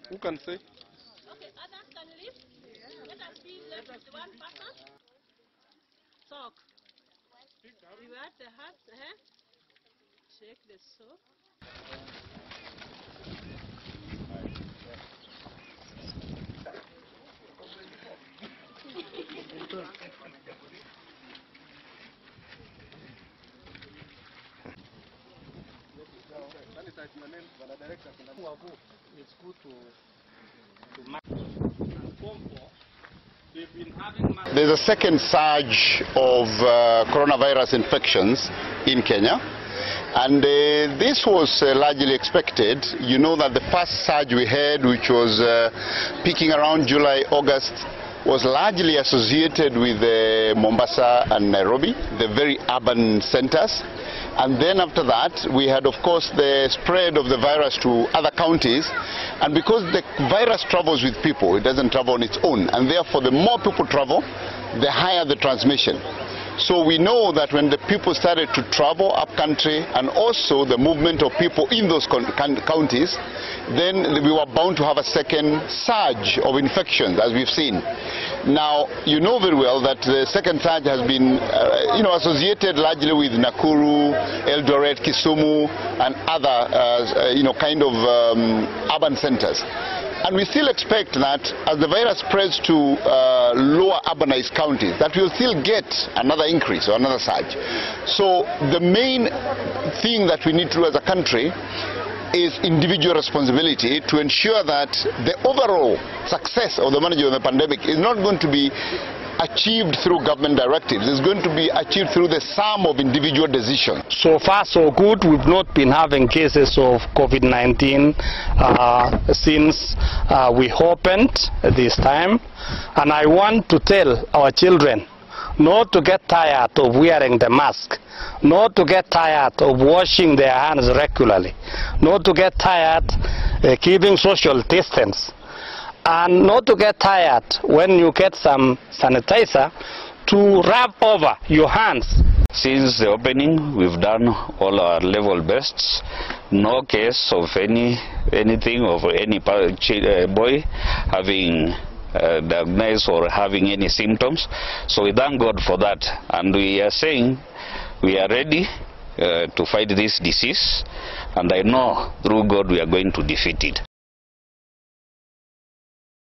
Who can say? Okay, others can leave. Let us be left with one person. Talk. You add the heart, shake the soap. It's good to There's a second surge of coronavirus infections in Kenya, and this was largely expected. You know that the first surge we had, which was peaking around July, August, was largely associated with Mombasa and Nairobi, the very urban centers. And then after that, we had, of course, the spread of the virus to other counties. And because the virus travels with people, it doesn't travel on its own. And therefore, the more people travel, the higher the transmission. So we know that when the people started to travel up country and also the movement of people in those counties, then we were bound to have a second surge of infections, as we've seen. Now, you know very well that the second surge has been associated largely with Nakuru, Eldoret, Kisumu, and other urban centers. And we still expect that as the virus spreads to lower urbanized counties, that we'll still get another increase or another surge. So the main thing that we need to do as a country is individual responsibility to ensure that the overall success of the management of the pandemic is not going to be achieved through government directives. It's going to be achieved through the sum of individual decisions. So far so good. We've not been having cases of COVID-19 since we opened this time. And I want to tell our children not to get tired of wearing the mask, not to get tired of washing their hands regularly, not to get tired keeping social distance, and not to get tired when you get some sanitizer to rub over your hands. Since the opening, we've done all our level bests. No case of anything of any boy having diagnosed or having any symptoms. So we thank God for that, and we are saying we are ready to fight this disease, and I know through God we are going to defeat it.